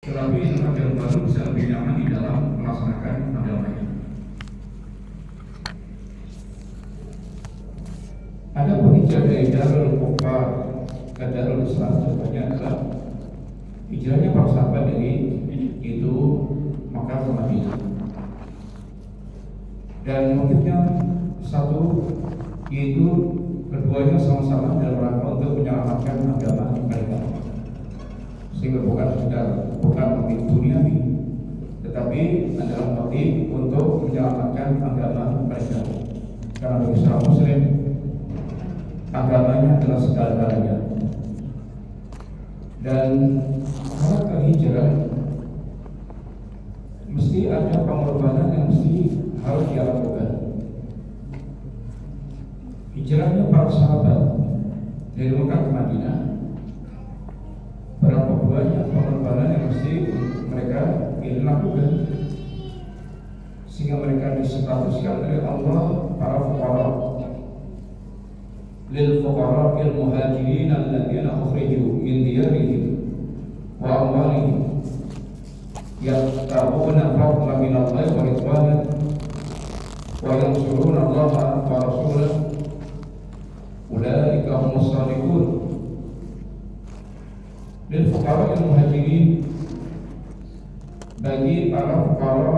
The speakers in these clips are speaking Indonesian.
Tetapi anak yang baru bisa lebih nyaman di dalam melaksanakan agamanya. Ada hijrah dari Darul Kufar ke Darul Islam contohnya adalah hijrahnya para sahabat dari itu Makkah ke Madinah. Dan motifnya satu, yaitu keduanya sama-sama dalam rangka untuk menyelamatkan agama mereka. Sehingga bukan motif duniawi, tetapi adalah motif untuk menyelamatkan agama mereka. Karena bagi seorang Muslim, agamanya adalah segala-galanya. Dan karakter hijrah mesti ada pengorbanan yang mesti harus dilakukan. Hijrahnya para sahabat dari Mekah ke Madinah, berapa banyak pengorbanan yang mesti mereka lakukan sehingga mereka distatuskan oleh Allah para fuqara, lil fuqara al muhajirin alladziina ukhriju min diyarihim wa amwalihim yabtaguna fadlan min Allah wa ridwanan wa yansuruna Allah wa rasulahu ulaika humus shadiqun. Lil fuqara al muhajirin, bagi para fuqara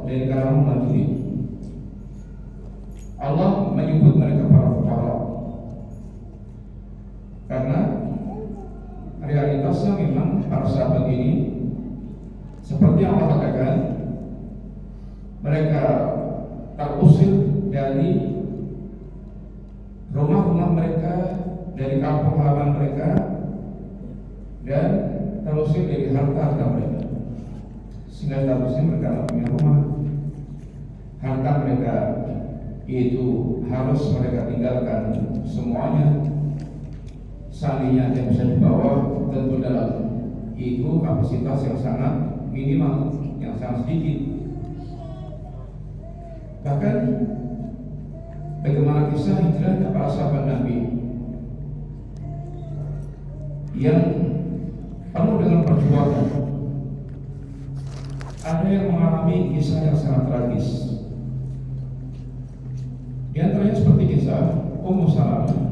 dari kalangan muhajirin, Allah menyebut mereka para fuqara karena realitasnya memang para sahabat ini seperti yang Allah katakan, mereka terusir dari rumah-rumah mereka, dari kampung halaman mereka, dan terusir dari harta-harta mereka. Sehingga seharusnya mereka tidak punya rumah, harta mereka itu harus mereka tinggalkan semuanya. Seandainya yang bisa dibawa tentu dalam itu kapasitas yang sangat minimal, yang sangat sedikit. Bahkan bagaimana kisah hijrahnya para sahabat Nabi yang penuh dengan perjuangan. Ada yang mengalami kisah yang sangat tragis. Di antaranya seperti kisah Ummu Salamah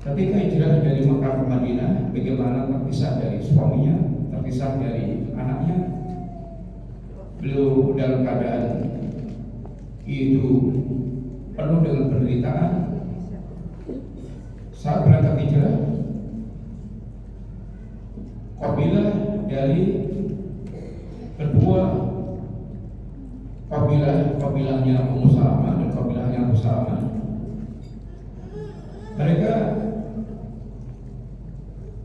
ketika hijrah dari Mekah ke Madinah, bagaimana terpisah dari suaminya, terpisah dari anaknya. Beliau dalam keadaan itu penuh dengan penderitaan. Saat berangkat hijrah, kabilah dari kedua kabilahnya Ummu Salamah dan kabilahnya Abu Salamah, mereka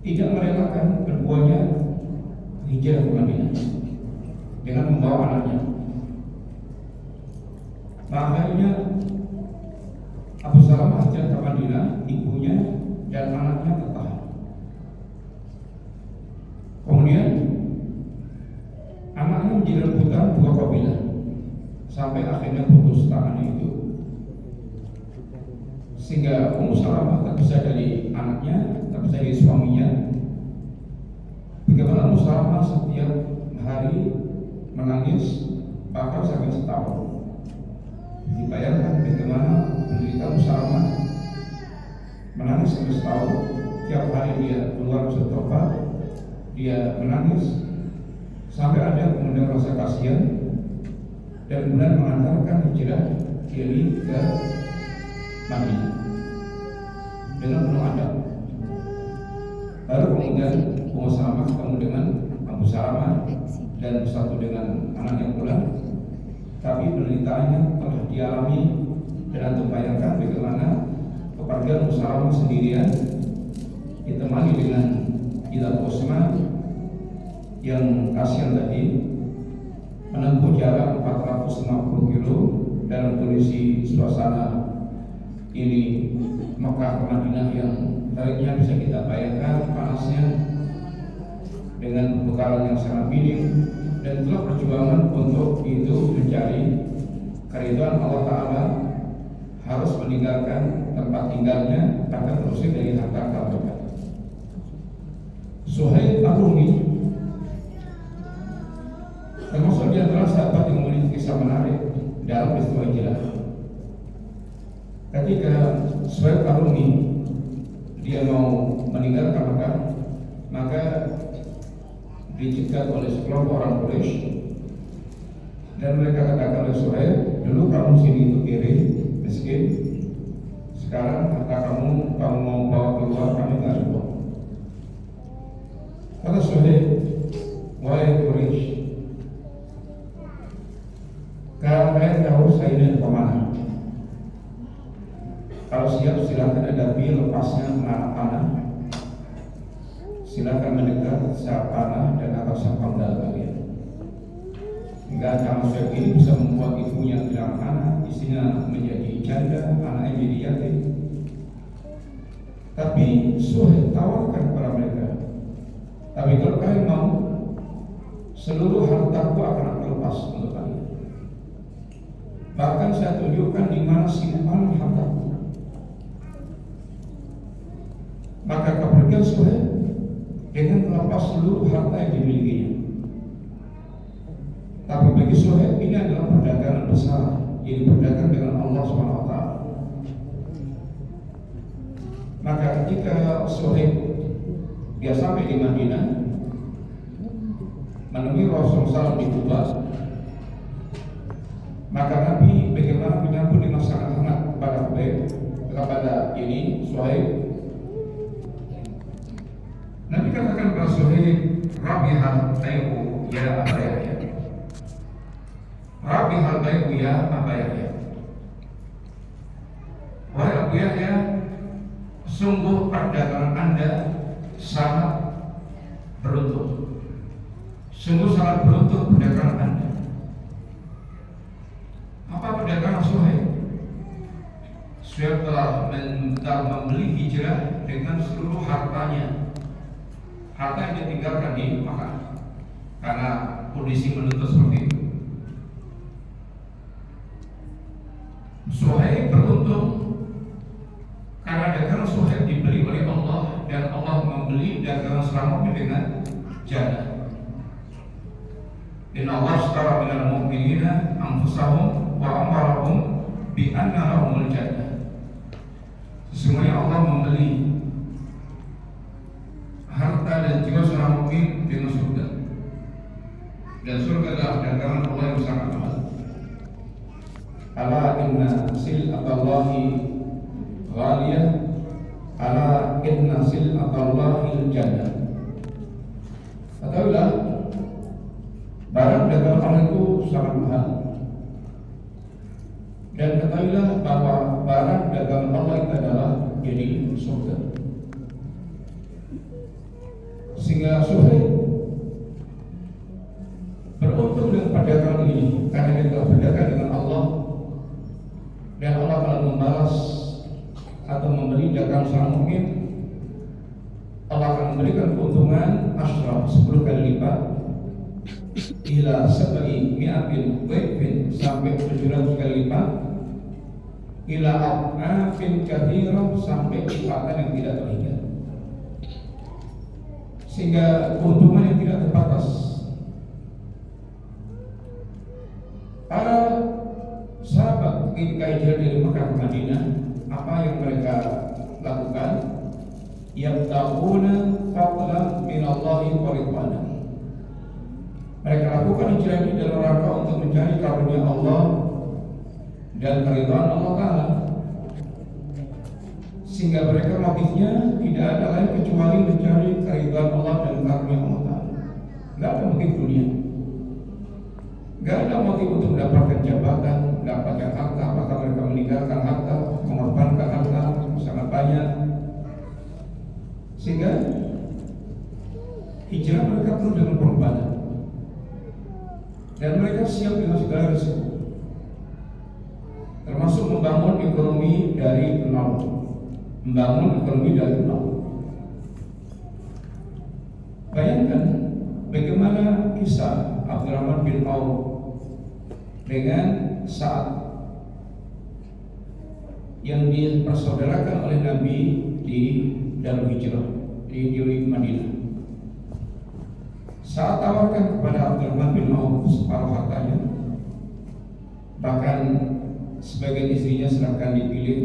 tidak merelakan keduanya hijrah ke Madinah dengan membawa anaknya. Makanya Abu Salamah hijrah ke Madinah, ibunya dan anaknya tertahan. Kemudian anaknya menjadi rebutan dua kabilah sampai akhirnya putus tangannya itu, sehingga Ummu Salamah terpisah dari anaknya, terpisah dari suaminya. Bagaimana Ummu Salamah setiap hari menangis bahkan sampai setahun. Dibayangkan bagaimana penderita Ummu Salamah menangis sampai setahun. Tiap hari dia keluar bertobat, dia menangis sampai ada kemudian rasa kasihan dan kemudian mengantarkan hijrah diri ke Madinah dengan penuh adab. Baru kemudian Ummu Salamah ketemu dengan Abu Salamah dan bersatu dengan anaknya pula. Tapi penderitaannya telah dialami dan antum bayangkan bagaimana kepergian Ummu Salamah sendirian ditemani dengan Hilal Utsman yang kasihan tadi menempuh jarak 450 kilo dalam kondisi suasana ini Mekah ke Madinah yang tariknya bisa kita bayangkan panasnya dengan pembekalan yang sangat minim, dan telah perjuangan untuk itu mencari keridhaan Allah Ta'ala, harus meninggalkan tempat tinggalnya akan terusir dari harta mereka. Suhaib Ar-Rumi Suhaib Ar-Rumi dia mau meninggalkan Mekah, maka dicegat oleh sekelompok orang Quraisy dan mereka katakan oleh Suhaib, dulu kamu sini itu kiri, miskin, sekarang kata kamu mau bawa keluar, kami nggak ada. Kata Suhaib, wahai Quraisy, kalian tahu saya ini pemanah. Kalau siap silakan hadapi, lepasnya anak panah. Silakan mendekat, saya panah dan akan saya panggal kalian. Hingga Kang Suhaib ini bisa membuat ibunya bilang anak, istrinya menjadi janda, anaknya jadi yatim. Tapi Suhaib tawarkan kepada mereka, tapi kalau kalian mau, seluruh hartaku akan aku lepas untuk kalian. Bahkan saya tunjukkan di mana simpanan hartaku. Maka kepergian Suhaib dengan melepas seluruh harta yang dimilikinya. Tapi bagi Suhaib ini adalah perdagangan besar, jadi berdagang dengan Allah SWT. Maka ketika Suhaib dia sampai di Madinah, menemui Rasulullah di Kuba, maka Nabi bagaimana menyambut dengan sangat hangat kepada ini Suhaib. Nabi katakan kepada Suhaib, Rabihal bai'u ya Aba Yahya. Rabihal bai'u ya Aba Yahya. Wahai Abu Yahya, sungguh perdagangan Anda sangat beruntung. Sungguh sangat beruntung perdagangan Anda. Apa perdagangan Suhaib? Suhaib telah membeli hijrah dengan seluruh hartanya. Harta yang ditinggalkan di Makkah karena kondisi menuntut seperti itu. Suhaib beruntung karena dagangan Suhaib dibeli oleh Allah dan Allah membeli dagangan selamanya dengan jannah. Inna Allah ashtara minal mu'minina anfusahum wa amwalahum bi anna lahumul jannah. Sesungguhnya Allah membeli harta dan jiwa seorang mukmin dengan surga. Dan surga adalah dagangan Allah yang sangat mahal. Ala inna sil'atallahi ghaliyah, ala inna sil'atallahi jannah. Ketahuilah, barang dagangan Allah itu sangat mahal. Dan ketahuilah bahwa barang dagangan Allah itu adalah jadi surga. Sehingga Suhaib beruntung dengan perdagangan ini karena dia telah berdagang dengan Allah dan Allah akan membalas atau memberi dagangan seorang mukmin. Allah akan memberikan keuntungan asyraf 10 kali lipat ila sab'i mi'atin dhaifin sampai 700 kali lipat ila af'afin katsirah sampai lipatan yang tidak terhingga. Sehingga keuntungan yang tidak terbatas. Para sahabat ketika hijrah dari Mekah ke Madinah, apa yang mereka lakukan? Yabtaguna fadlan minallahi wa ridwana. Mereka lakukan hijrah ini dalam rangka untuk mencari karunia Allah dan keridhaan Allah Ta'ala. Sehingga mereka motifnya tidak ada lain kecuali mencari keridhaan Allah dan karunia Allah Ta'ala. Tidak ada motif dunia, tidak ada motif untuk mendapatkan jabatan, mendapatkan harta, maka mereka meninggalkan harta, mengorbankan harta sangat banyak. Sehingga hijrah mereka penuh dengan pengorbanan dan mereka siap dengan segala risiko, termasuk membangun ekonomi dari nol. Bayangkan bagaimana kisah Abdurrahman bin Auf dengan saat yang dipersaudarakan oleh Nabi di Darul Hijrah di Madinah. Saat tawarkan kepada Abdurrahman bin Auf separuh hartanya, bahkan sebagian istrinya serahkan dipilih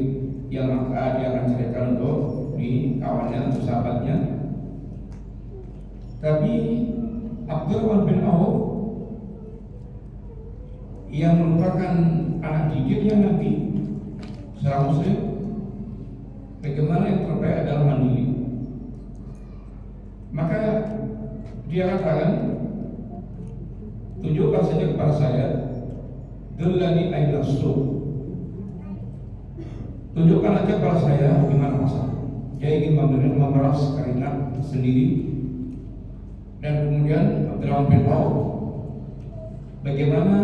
yang maka dia akan ceritakan untuk di kawannya atau sahabatnya. Tapi Abdurrahman bin Auf yang merupakan anak didiknya Nabi seorang Muslim, bagaimana yang terbaik adalah mandiri. Maka dia katakan, tunjukkan saja kepada saya, dullani aina suq. Tunjukkan aja kepada saya di mana pasar. Dia ingin memeras keringat sendiri. Dan kemudian Abdurrahman bin Auf bagaimana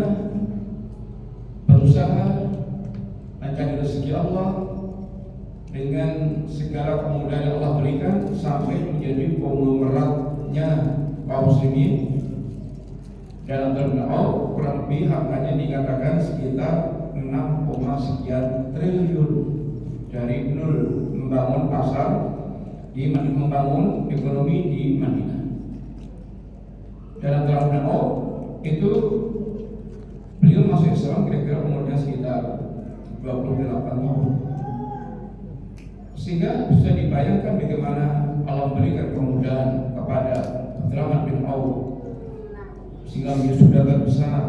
berusaha mencari rezeki Allah dengan segala kemudahan yang Allah berikan sampai menjadi konglomeratnya kaum muslimin. Dan Abdurrahman bin Auf kurang lebih hartanya dikatakan sekitar 6, sekian triliun, dari nol membangun pasar, membangun ekonomi di Madinah. Dan Abdurrahman bin Auf itu beliau masuk Islam kira-kira umurnya sekitar 28 tahun. Sehingga bisa dibayangkan bagaimana Allah memberikan kemudahan kepada Abdurrahman bin Auf sehingga dia sudah besar.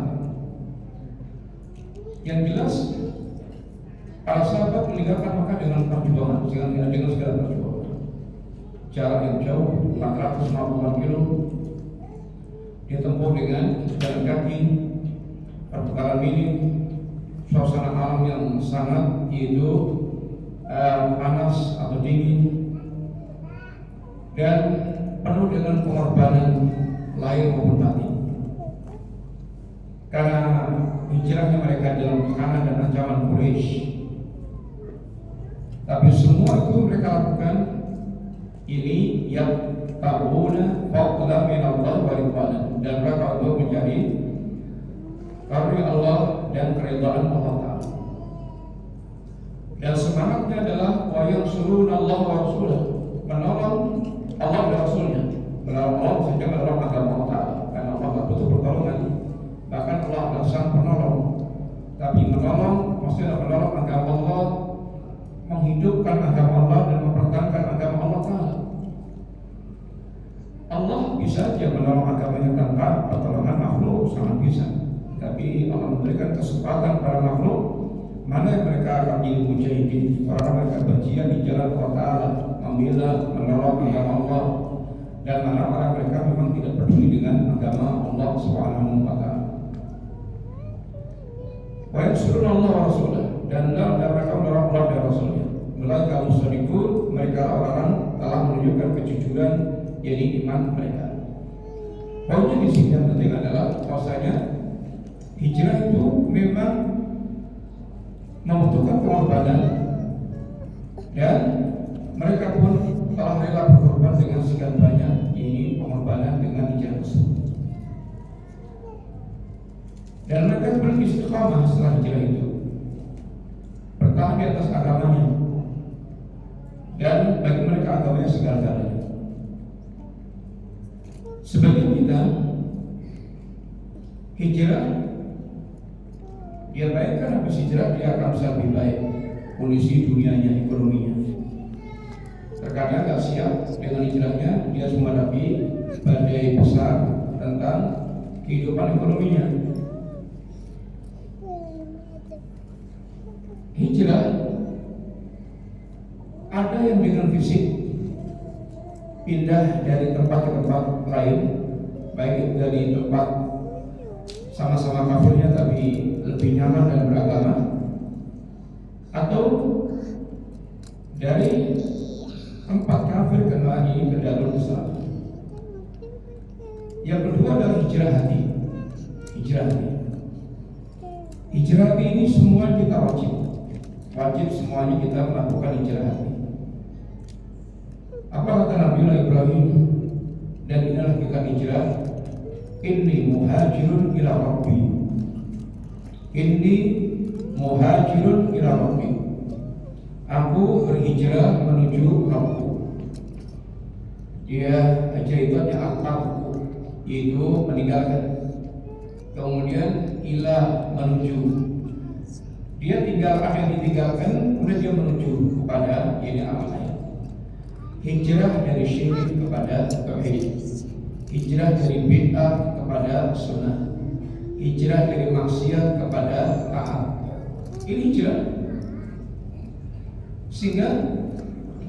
Yang jelas para sahabat meninggalkan Makkah dengan perjuangan, dengan segala perjuangan. Jarak yang jauh 450 kilo dia tempuh dengan jalan kaki, perbekalan minim, suasana alam yang sangat yaitu panas atau dingin, dan penuh dengan pengorbanan lahir maupun batin. Karena hijrahnya mereka dalam tekanan dan ancaman Quraisy. Tapi semua itu mereka lakukan ini yang ta'una fadlan min Allah wa ridwanan, dan mereka untuk mencari karunia Allah dan keridhaan Allah Ta'ala. Dan semangatnya adalah wa yansuruna Allah wa rasulah, menolong Allah dan Rasulnya. Menolong Allah saja menolong agama Allah Ta'ala, karena Allah tak butuh pertolongan. Bahkan Allah adalah sang penolong. Tapi menolong maksudnya menolong agama Allah, menghidupkan agama Allah dan mempertahankan agama Allah Ta'ala. Allah bisa saja menolong agamanya tanpa pertolongan makhluk, sangat bisa. Tapi Allah memberikan kesempatan para makhluk mana yang mereka akan jadi mujahidin, orang mereka berjihad di jalan Allah Ta'ala, membela, menolong agama Allah, dan mana orang mereka memang tidak peduli dengan agama Allah Subhanahu wa Ta'ala. Wa yansuruna Allah wa rasulah, dan mereka menolong Allah dan Rasulnya. Melalui kaum musyrikin, mereka orang telah menunjukkan kejujuran jadi iman mereka. Poinnya di sini yang penting adalah bahwasanya hijrah itu memang membutuhkan pengorbanan, dan mereka pun telah rela berkorban dengan sekian banyak ini pengorbanan dengan hijrah tersebut. Dan mereka beristiqamah setelah hijrah itu, bertahan di atas agamanya, dan bagi mereka agamanya segala-galanya. Sebagian kita hijrah, dia bayangkan habis hijrah dia akan bisa lebih baik kondisi dunianya, ekonominya. Terkadang nggak siap dengan hijrahnya, dia menghadapi badai besar tentang kehidupan ekonominya. Hijrah ada yang dengan fisik pindah dari tempat ke tempat lain, baik dari tempat sama-sama kafirnya tapi lebih nyaman dan beragama, atau dari tempat kafir kembali ke dalam Islam. Yang kedua adalah hijrah hati. Hijrah hati. Hijrah hati ini semua kita wajib semuanya kita melakukan hijrah hati. Apa kata Nabi Ibrahim, dan inilah kita hijrah, inni muhajirun ila rabbi, inni muhajirun ila rabbi, aku berhijrah menuju Rabbku. Dia hijrah itu artinya yaitu meninggalkan, kemudian ila menuju. Dia Dia tinggal apa yang ditinggalkan, kemudian dia menuju kepada ini amal lain. Hijrah dari syirik kepada tauhid, hijrah dari bid'ah kepada sunnah, hijrah dari maksiat kepada taat. Ini hijrah. Sehingga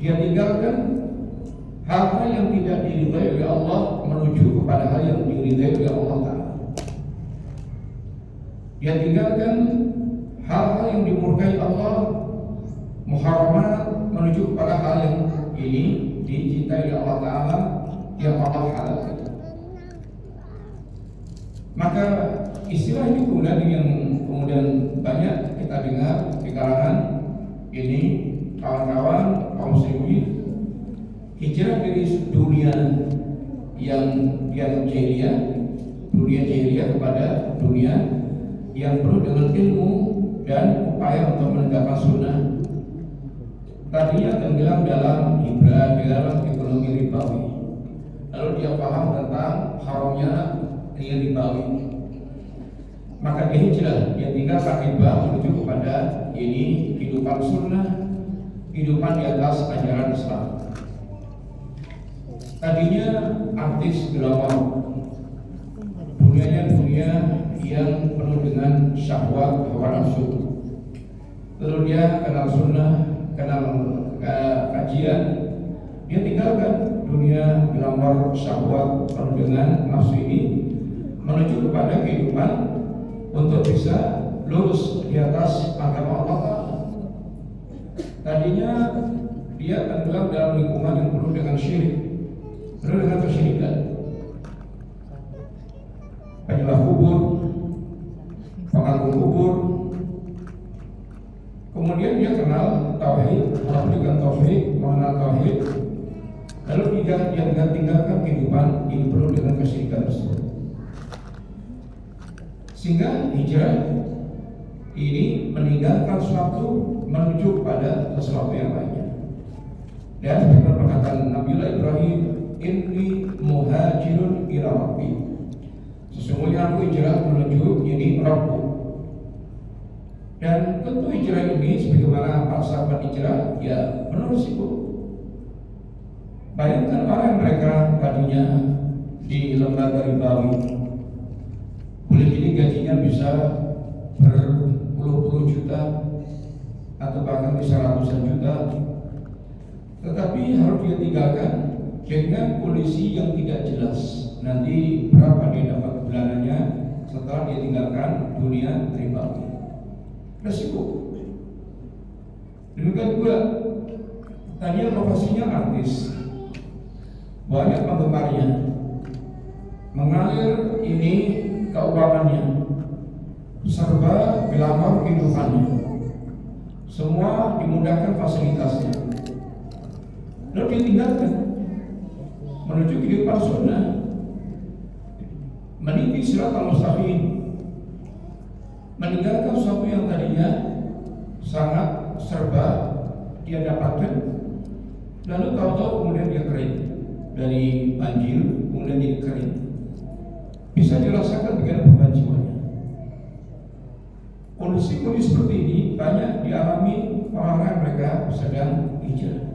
dia tinggalkan hal-hal yang tidak diridhai oleh Allah menuju kepada hal yang diridhai oleh Allah Ta'ala. Dia tinggalkan hal-hal yang dimurkai Allah, muharramat, menuju kepada hal yang ini dicintai oleh Allah Ta'ala, yang Allah halalkan. Maka istilah ini kemudian yang kemudian banyak kita dengar di kalangan ini kawan-kawan kaum muslimin, hijrah dari dunia yang jahiliyah kepada dunia yang penuh dengan ilmu dan upaya untuk menegakkan sunnah. Tadinya tenggelam dalam hibah, dalam ekonomi ribawi, lalu dia paham tentang haramnya yang ribawi, maka dia hijrah, dia tinggalkan hibah menuju kepada ini kehidupan sunnah, kehidupan di atas ajaran Islam. Tadinya artis drama, dunianya dunia yang penuh dengan syahwat, hawa nafsu. Lalu dia kenal sunnah, kenal kajian, dia tinggalkan dunia glamour syahwat penuh dengan nafsu ini, menuju kepada kehidupan untuk bisa lurus di atas agama Allah. Tadinya dia tenggelam dalam lingkungan yang penuh dengan syirik, penuh dengan kesyirikan, penyembah kubur, pengagum kubur. Kemudian dia kenal tauhid, dengan tauhid, mengenal tauhid, lalu dia tinggalkan kehidupan ini penuh dengan kesyirikan tersebut. Sehingga hijrah ini meninggalkan sesuatu menuju pada sesuatu yang lainnya. Dan seperti perkataan Nabiullah Ibrahim, inni muhajirun ila rabbi, sesungguhnya aku hijrah menuju ini Rabbku. Dan tentu hijrah ini sebagaimana para sahabat hijrah, ya penuh risiko. Bayangkan orang mereka tadinya di lembaga ribawi, boleh jadi gajinya bisa berpuluh-puluh juta atau bahkan bisa ratusan juta, tetapi harus dia tinggalkan dengan kondisi yang tidak jelas nanti berapa dia dapat bulanannya setelah dia tinggalkan dunia ribawi. Resiko. Demikian pula tadinya profesinya artis, banyak penggemarnya, mengalir ini keuangannya, serba glamour kehidupannya, semua dimudahkan fasilitasnya, lalu ditinggalkan menuju kehidupan sunnah, meniti siratal mustaqim, meninggalkan sesuatu yang tadinya sangat serba dia dapatkan, lalu tahu-tahu kemudian dia kering dari banjir, kemudian jadi kering, bisa dirasakan dengan beban jiwanya. Kondisi-kondisi seperti ini banyak dialami orang-orang mereka sedang hijrah.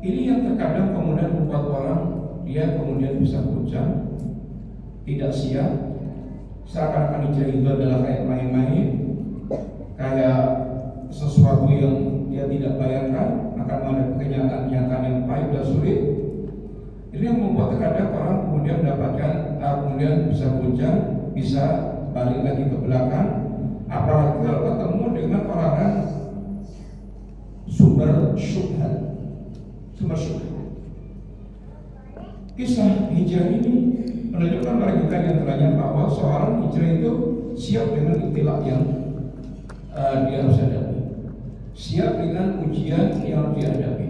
Ini yang terkadang kemudian membuat orang dia kemudian bisa puncang, tidak siap, seakan-akan hijrah itu adalah kayak main-main, kayak sesuatu yang dia tidak bayangkan akan ada kenyataan-kenyataan yang pahit dan sulit. Ini yang membuat terkadang orang kemudian mendapatkan kemudian bisa puncang, bisa balik lagi ke belakang, apalagi kalau ketemu dengan orang-orang sumber syubhat. Kisah hijrah ini menunjukkan kepada kita yang teranya bahwa seorang hijrah itu siap dengan ibtilak yang dia harus hadapi, siap dengan ujian yang harus dihadapi.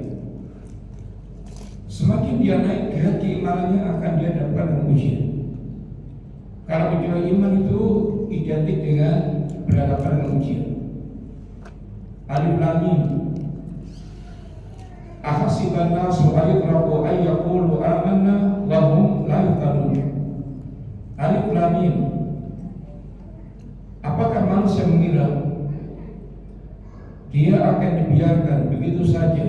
Semakin dia naik, derajat keimanannya akan dia dapatkan dengan ujian. Karena ujian iman itu identik dengan berhadapan dengan ujian. Alif Lam Mim. Ahasiban nasu ayyutraku ayyaqulu amanna wa hum la yuftanun. Alif Lam Mim. Apakah manusia mengira dia akan dibiarkan begitu saja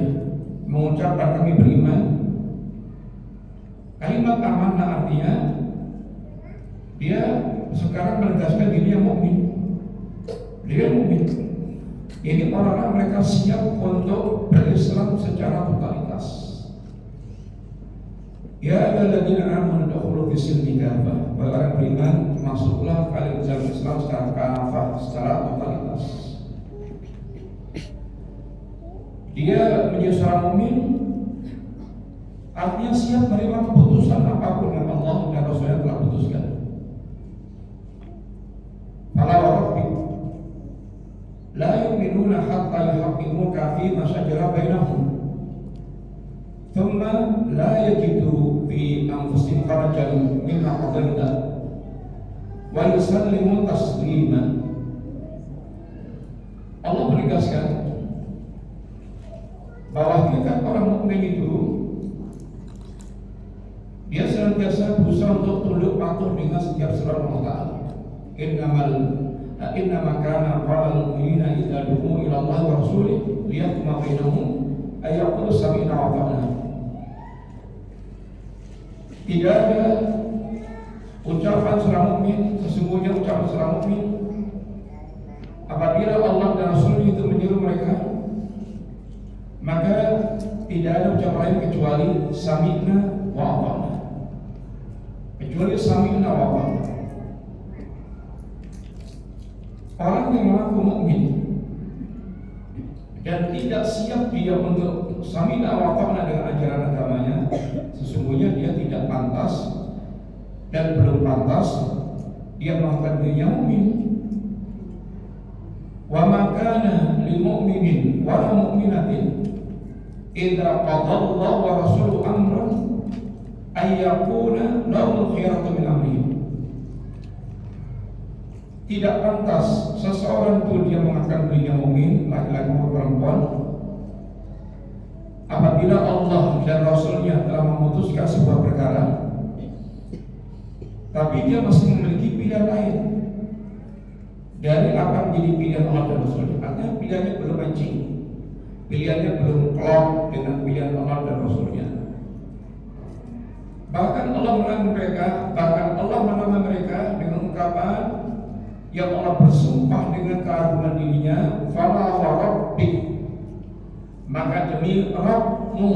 mengucapkan kami beriman. Kalimat amanah artinya dia sekarang menegaskan dirinya mukmin. Dia mukmin. Ini orang-orang mereka siap untuk berislam secara totalitas. Ya ayyuhalladzina amanu udkhulu fis-silmi kafah. Wahai orang beriman, masuklah kalian dalam Islam secara kafah, secara totalitas. Dia menjadi seorang mukmin, artinya siap menerima keputusan apapun yang Allah dan Rasulnya telah putuskan. Fala wa rabbik la yu'minuna hatta yuhaqqimuka fi ma shajara bainahum thumma la yajidu fi anfusihim harajan mimma qadaita wa yusallimu taslima. Allah menegaskan bahwa kita orang mukmin itu dia senantiasa berusaha untuk tunduk patuh dengan setiap seruan Allah Ta'ala. Innama kana qawlal mu'minina idza du'u ila Allah wa rasulih liyahkuma bainahum ay yaqulu sami'na wa ata'na. Tidak ada ucapan seorang mukmin, sesungguhnya ucapan seorang mukmin apabila Allah dan Rasul itu menyuruh mereka, maka tidak ada ucapan lain kecuali sami'na wa ata'na, kecuali sami'na wa ata'na. Orang yang mengaku mukmin dan tidak siap dia untuk sami'na wa ata'na dengan ajaran agamanya, sesungguhnya dia tidak pantas dan belum pantas dia mengatakan dirinya mukmin. Wa ma kana lil mu'minin wa la mu'minatin idza qadallahu wa rasuluhu amran ay yakuna lahumul khiyaratu min amrihim. Tidak pantas seseorang itu dia mengatakan dirinya mukmin, laki-laki maupun perempuan, apabila Allah dan Rasulnya telah memutuskan sebuah perkara, tapi dia masih memiliki pilihan lain dari apa menjadi pilihan Allah dan Rasulnya. Artinya pilihannya belum matching, pilihannya belum klop dengan pilihan Allah dan Rasulnya. Bahkan Allah menamai mereka dengan ungkapan yang Allah bersumpah dengan keagungan dirinya, fala wa rabbik, maka demi Rabbmu,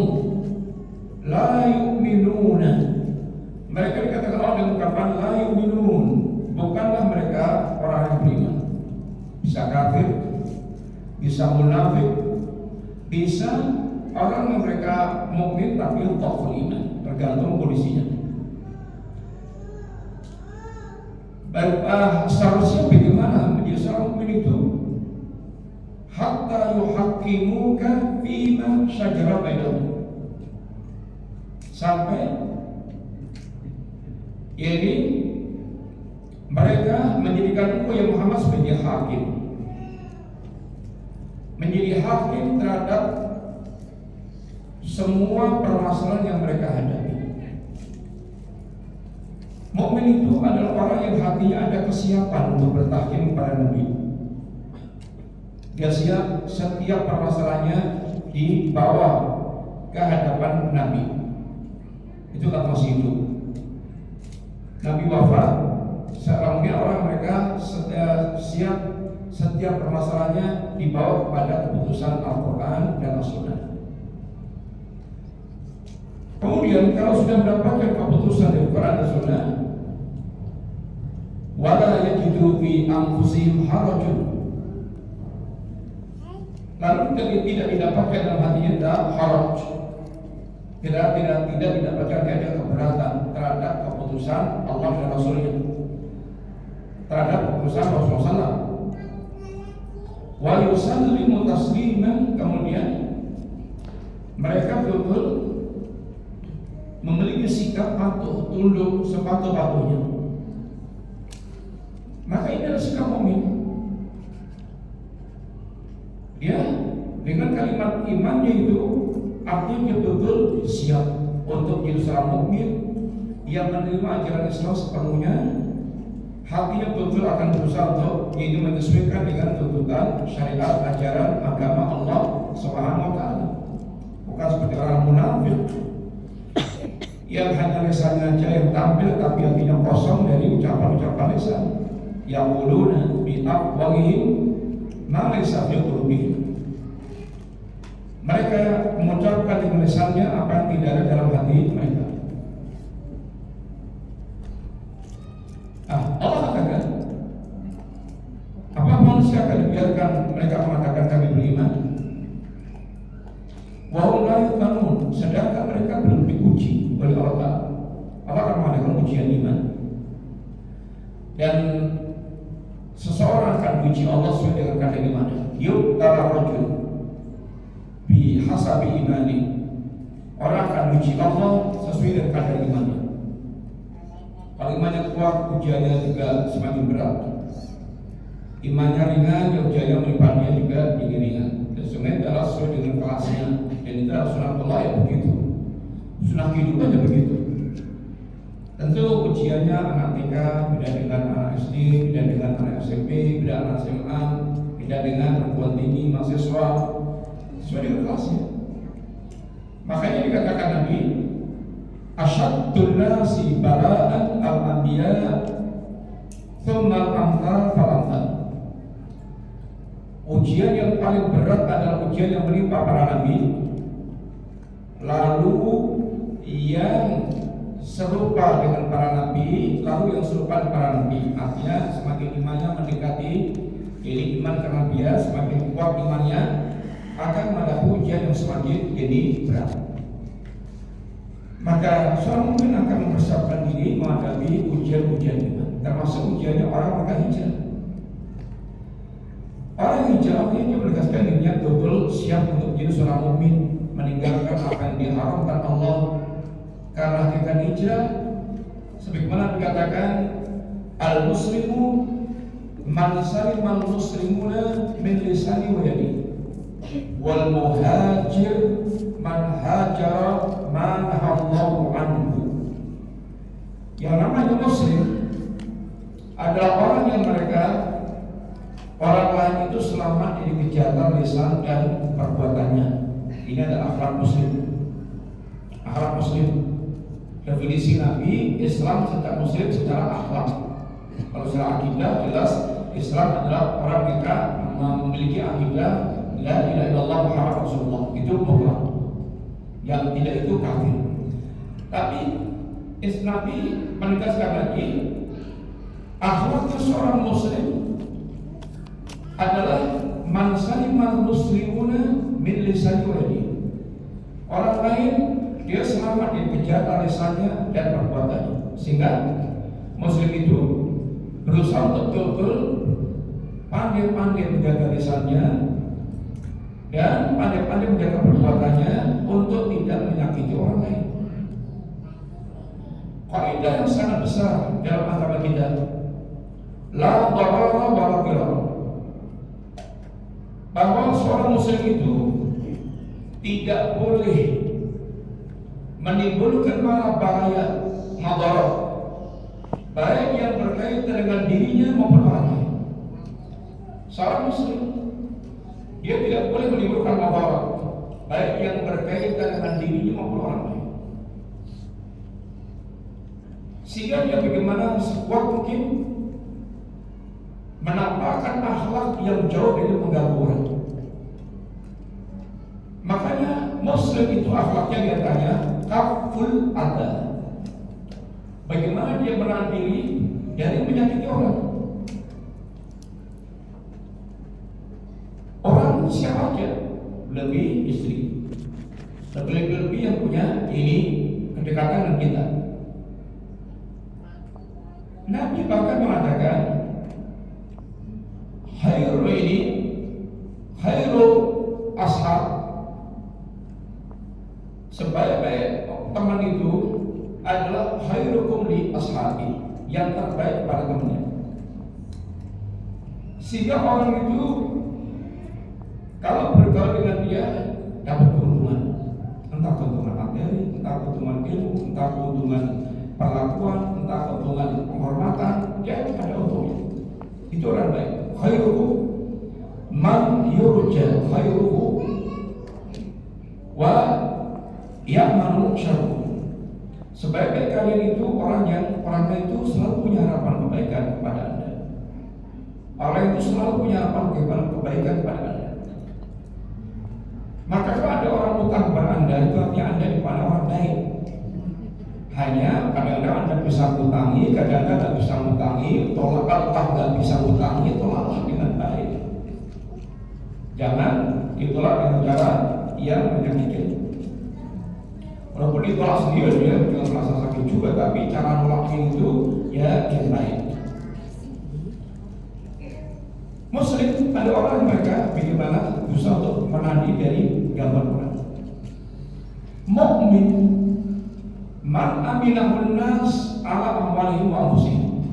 la yu'minuna. Mereka dikatakan Allah dengan ungkapan la yu'minun, bukanlah mereka orang yang beriman. Bisa kafir, bisa munafik, bisa orang yang mereka mukmin tapi dhaful iman, tergantung kondisinya. Seharusnya bagaimana menjadi seorang mukmin itu? Hatta yuhaqqimuka fima syajara bainahum, sampai yakni mereka menjadikan engkau ya Muhammad sebagai hakim, menjadi hakim terhadap semua permasalahan yang mereka hadapi. Mukmin itu adalah orang yang hatinya ada kesiapan untuk bertahkim pada Nabi. Dia siap setiap permasalahannya dibawa ke hadapan Nabi. Itu kan masih hidup. Nabi wafat, seorang orang mereka siap setiap permasalahannya dibawa kepada keputusan Al-Quran dan As-Sunnah. Kemudian kalau sudah mendapatkan keputusan dari Al-Quran dan Sunnah, wala yajidu fi anfusihim harajun, lalu tidak didapatkan dalam hatinya ada haraj, tidak didapatkan ada keberatan terhadap keputusan Allah dan Rasulnya, terhadap keputusan Rasulullah SAW. Wa yusallimu tasliman, kemudian mereka betul memiliki sikap patuh, tunduk sepatuh-patuhnya. Maka ini adalah sikap mukmin. Dia dengan kalimat imannya itu artinya dia betul siap untuk menjadi seorang mukmin yang menerima ajaran Islam sepenuhnya, hatinya betul akan berusaha untuk ini menyesuaikan dengan tuntutan syariat ajaran agama Allah Subhanahu wa taala. Bukan seperti orang munafik yang hanya lisannya aja yang tampil tapi hatinya kosong dari ucapan-ucapan lisan. Yaquluna bi afwahihim ma laysa fi qulubihim. Mereka mengucapkan dengan lisannya apa yang tidak ada dalam hati mereka. Allah katakan, apa manusia akan dibiarkan mereka mengatakan kami beriman? Wa hum la yu'minun, sedangkan mereka belum diuji oleh Allah. Allah akan mengadakan ujian iman. Dan seseorang akan diuji Allah sesuai dengan kadar imannya. Yu'tara rajul bi hasabi imani. Orang akan diuji Allah sesuai dengan kadar imannya. Kalau imannya kuat, ujiannya juga semakin berat. Imannya ringan, ujiannya melimpahnya juga jadi ringan. Dan sebenarnya adalah sesuai dengan kelasnya. Dan itu adalah sunatullah ya begitu. Sunah kehidupannya begitu. Tentu ujiannya anak TK beda dengan anak SD, beda dengan anak SMP, beda anak SMA, beda dengan perguruan tinggi, mahasiswa, sesuai dengan kelasnya. Makanya dikatakan Nabi, asyaddun nasi bala'an al-anbiya thumma al-amthal fal-amthal. Ujian yang paling berat adalah ujian yang menimpa para nabi, lalu yang serupa dengan para nabi, lalu yang serupa dengan para nabi. Artinya semakin imannya mendekati jadi iman kenabian, semakin kuat imannya akan menghadapi ujian yang semakin jadi berat. Maka seorang mukmin akan mempersiapkan diri menghadapi ujian-ujian iman, termasuk ujiannya orang maka hijrah. Orang hijrah ini menegaskan dirinya betul siap untuk menjadi seorang mukmin, meninggalkan apa yang diharamkan Allah karena hakikat hijrah. Sebagaimana dikatakan, al-muslimu man salimal muslimuna min lisani wa yadi, wal muhajir man hajara ma nahallahu anhu. Yang namanya muslim adalah orang yang mereka orang lain itu selamat dari kejahatan lisan dan perbuatannya. Ini adalah akhlak muslim. Akhlak muslim. Definisi Nabi, Islam secara muslim secara akhlak. Kalau secara akidah jelas Islam adalah orang kita memiliki akidah la ilaha illallah Muhammad Rasulullah, itu mutlak. Yang tidak itu kafir. Tapi Nabi menegaskan lagi akhlak seorang muslim adalah man salimal muslimuna min lisani wa yadi. Orang lain dia selamat dari kejahatan lisannya dan perbuatannya. Sehingga muslim itu berusaha untuk betul-betul pandai-pandai menjaga lisannya dan pandai-pandai menjaga perbuatannya untuk tidak menyakiti orang lain. Kaidah yang sangat besar dalam agama kita, la darara wa la dirar, bahwa seorang muslim itu tidak boleh menimbulkan bahaya madarat, baik yang berkaitan dengan dirinya maupun orang lain. Seorang muslim dia tidak boleh menimbulkan madarat, baik yang berkaitan dengan dirinya maupun orang lain. Sehingga dia bagaimana sekuat mungkin menampakkan akhlak yang jauh dari mengganggu orang. Makanya muslim itu akhlaknya diantaranya kaful adha. Bagaimana dia menahan diri dari menyakiti orang. Orang siapa aja, lebih istri, lebih yang punya ini kedekatan dengan kita. Nabi bahkan mengatakan khairu ini khairu ashab, sebaik-baik teman itu adalah khairukum li ashabi, yang terbaik pada temannya. Sehingga orang itu kalau bergaul dengan dia dapat keuntungan, entah keuntungan materi, entah keuntungan ilmu, entah keuntungan perlakuan, entah keuntungan penghormatan, dia ada khairuhu wa ya'manu syarruhu. Sebaik-baik kalian itu orang itu selalu punya harapan kebaikan kepada Anda. Orang itu selalu punya harapan kebaikan kepada Anda. Maka kalau ada orang utang kepada Anda, itu artinya Anda di mana orang baik. Hanya kadang-kadang Anda bisa utangi, kadang-kadang tidak bisa utangi. Tolak, kalau tidak bisa utangi, tolaklah dengan baik. Jangan ditolak dengan cara yang menyakitkan. Walaupun ditolak sendiri dia juga merasa sakit juga, tapi cara nolaknya itu ya yang baik. Muslim ada orang yang mereka bagaimana berusaha untuk menandai dari gambar Quran. Mukmin man aminahun nas ala amwalihim wa anfusihim.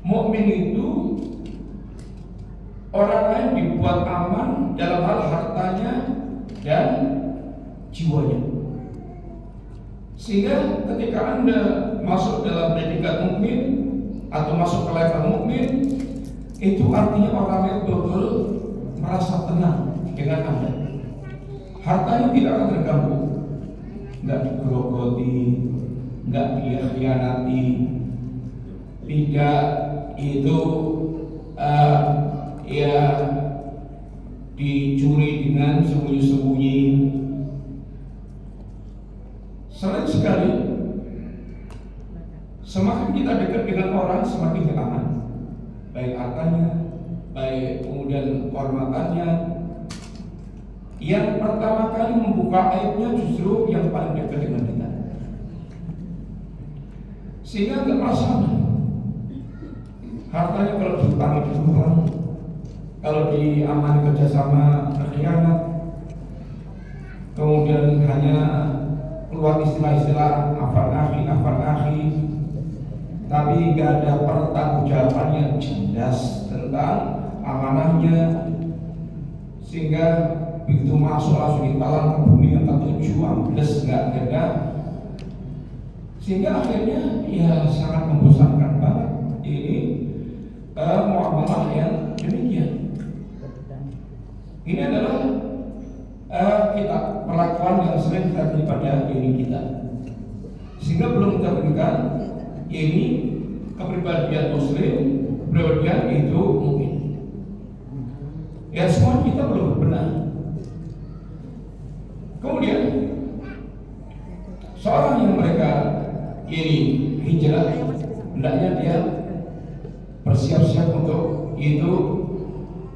Mukmin itu orang lain dibuat aman dalam hal hartanya dan jiwanya. Sehingga ketika Anda masuk dalam predikat mukmin atau masuk ke level mukmin, itu artinya orang yang betul-betul merasa tenang dengan Anda. Hartanya tidak akan terganggu, nggak digerogoti, nggak dikhianati, tidak itu ya dicuri dengan sembunyi-sembunyi. Sering sekali semakin kita dekat dengan orang semakin aman, baik hartanya, baik kemudian kehormatannya. Yang pertama kali membuka aibnya justru yang paling dekat dengan kita, sehingga nggak merasa aman. Hartanya kalau diutangi dikurang, kalau diamani kerjasama berkhianat, kemudian hanya keluar istilah-istilah afan akhi, tapi nggak ada pertanggungjawaban yang jelas tentang amanahnya, sehingga begitu masuk langsung ditalang ke bumi yang ketujuh, ambles nggak ada, sehingga akhirnya ya sangat membosankan banget ini muamalah yang demikian. Ini adalah kita perlakuan yang sering terjadi pada diri kita, sehingga belum kita berikan ini kepribadian muslim, kepribadian itu mungkin ya semua kita belum benar. Kemudian seorang yang mereka ini hijrah, hendaknya dia bersiap-siap untuk itu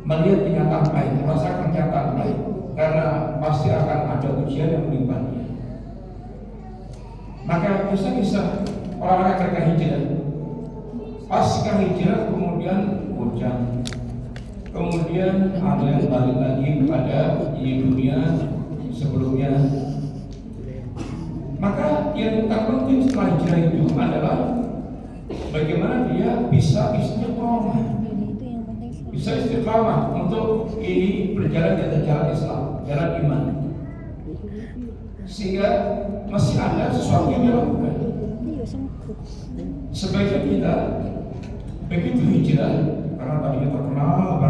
melihat kenyataan baik, merasakan kenyataan baik, karena pasti akan ada ujian yang menimpanya. Maka kisah-kisah orang-orang mereka hijrah, pasca hijrah kemudian hujan, kemudian ada yang balik lagi kepada dunia sebelumnya. Maka yang terpenting setelah hijrah itu adalah bagaimana dia bisa istiqomah, untuk ini berjalan di atas jalan Islam, jalan iman, sehingga masih ada sesuatu yang dilakukan. Sebaiknya kita begitu hijrah, karena tadinya terkenal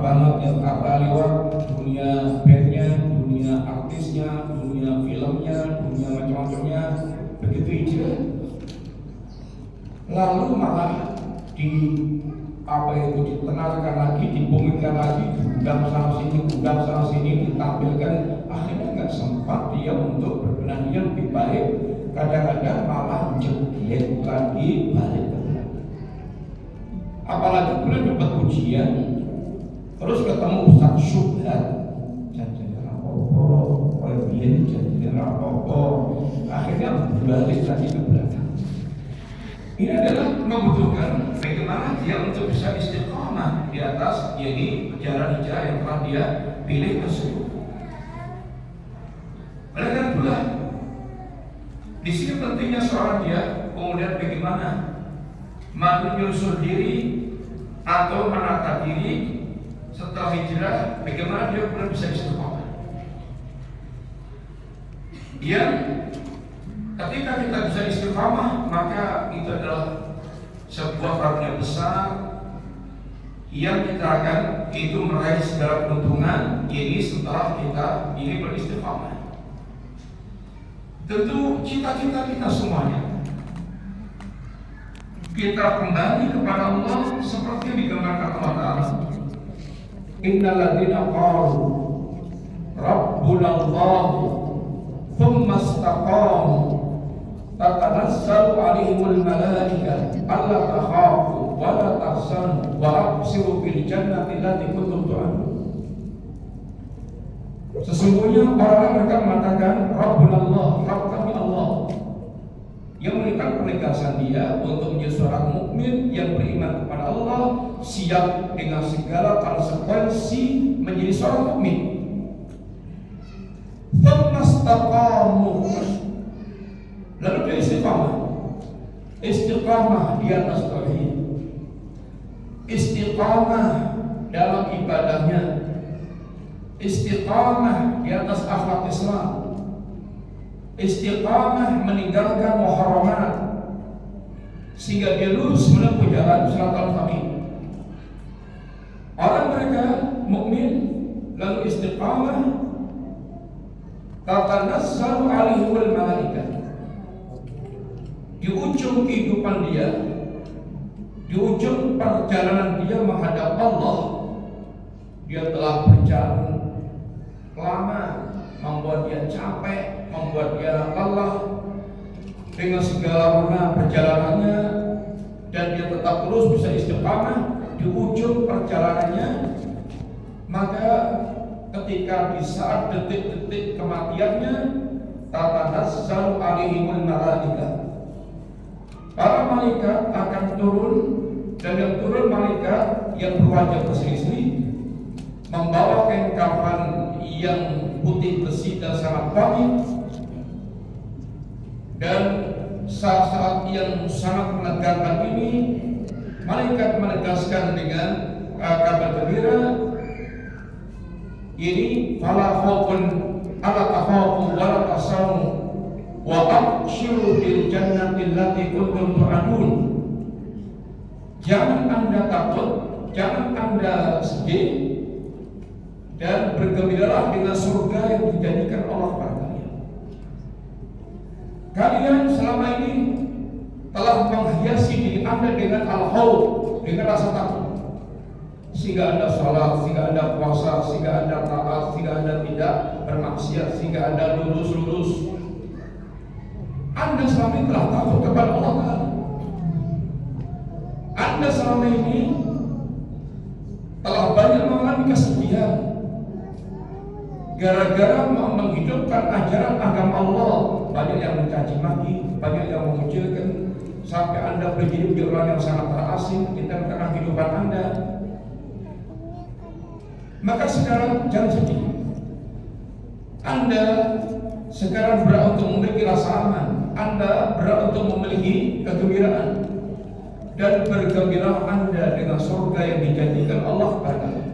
banget yang kata lewat dunia bandnya, dunia artisnya, dunia filmnya, dunia macam-macamnya. Begitu hijrah, lalu malah ditenarkan lagi, dibumingkan lagi, diundang sana sini, ditampilkan. Akhirnya nggak sempat dia untuk berbenah. Dia lebih baik kadang-kadang malah jelek lagi, balik ke belakang. Apalagi kemudian dapat ujian, terus ketemu ustaz syubhat, janjinya rapopo, ini janjinya rapopo, akhirnya balik lagi ke belakang. Ini adalah membutuhkan bagaimana dia untuk bisa istiqomah di atas ini jalan hijrah yang telah dia pilih tersebut. Oleh karena itulah di sini pentingnya seorang dia kemudian bagaimana menyusul diri atau menata diri setelah hijrah, bagaimana dia kemudian bisa istiqomah. Yang ketika kita bisa istiqamah, maka itu adalah sebuah karunia besar yang kita akan itu meraih segala keuntungan ini setelah kita ini beristiqamah. Tentu cita-cita kita semuanya kita kembali kepada Allah seperti yang digambarkan Allah Ta'ala. Innal ladzina qalu rabbuna Allah thumma istaqamu tatanazzalu 'alaihimul malaikah alla takhafu wa la tahzanu wa abshiru bil jannati allati kuntum tu'adun. Sesungguhnya orang mereka mengatakan Rabbuna Allah, Rabb kami Allah, yang memberikan penegasan dia untuk menjadi seorang mukmin yang beriman kepada Allah, siap dengan segala konsekuensi menjadi seorang mukmin. Tsumastaqamu, lalu dia istiqamah. Istiqamah di atas tauhid, istiqamah dalam ibadahnya, istiqamah di atas akhlak Islam, istiqamah meninggalkan muharramat sehingga dia lurus menempuh jalan siratal mustaqim. Orang mereka mukmin lalu istiqamah, tatanazzalu 'alaihimul malaikah. Di ujung kehidupan dia, di ujung perjalanan dia menghadap Allah, dia telah berjalan lama, membuat dia capek, membuat dia lelah dengan segala warna perjalanannya, dan dia tetap terus bisa istiqamah di ujung perjalanannya. Maka ketika di saat detik-detik kematiannya, tatanazzalu 'alaihimul malaikah, para malaikat akan turun, dan yang turun malaikat yang berwajah berseri-seri, membawa kain kafan yang putih besi dan sangat wangi, dan saat-saat yang sangat menegangkan ini, malaikat menegaskan dengan kabar gembira ini, fala khaufun ala takhafu wa la tahzanu wa abshiru bil jannati allati kuntum tu'adun. Jangan Anda takut, jangan Anda sedih, dan bergembiralah dengan surga yang dijadikan Allah kepada kalian. Kalian selama ini telah menghiasi diri Anda dengan al-khawf, dengan rasa takut, sehingga Anda sholat, sehingga Anda puasa, sehingga Anda taat, sehingga Anda tidak bermaksiat, sehingga Anda lurus. Anda selama ini telah takut kepada Allah Ta'ala. Anda selama ini telah banyak mengalami kesedihan gara-gara menghidupkan ajaran agama Allah. Banyak yang mencaci maki, banyak yang mengucilkan, sampai Anda menjadi orang yang sangat terasing di tengah kehidupan Anda. Maka sekarang jangan sedih. Anda sekarang berhak untuk memiliki rasa aman, Anda berhak untuk memiliki kegembiraan, dan bergembira Anda dengan surga yang dijanjikan Allah kepada Anda.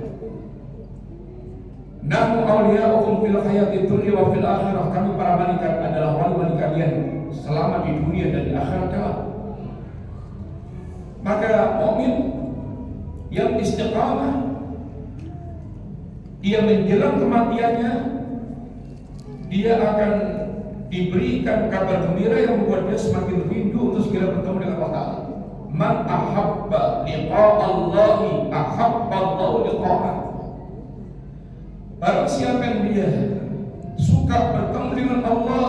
Nahnu awliya'ukum fil hayati dunya wa fil akhirah. Kami para malaikat adalah wali-wali kalian selama di dunia dan di akhirat kelak. Maka mukmin yang istiqamah, dia menjelang kematiannya, dia akan diberikan kabar gembira yang membuat dia semakin rindu untuk segera bertemu dengan Allah Ta'ala. Man ahabba liqa'allahi ahabba Allahu liqa'ah. Barang siapa yang dia suka bertemu dengan Allah,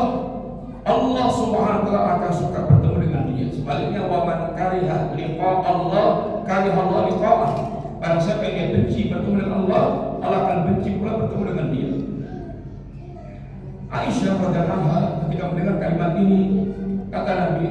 Allah Subhanahu wa Ta'ala akan suka bertemu dengan dia. Sebaliknya, wa man kariha liqa'allah kariha Allah liqa'ah. Barang siapa yang benci bertemu dengan Allah, Allah akan benci pula bertemu dengan dia. Aisyah radhiyallahu anha ketika mendengar kalimat ini, kata Nabi,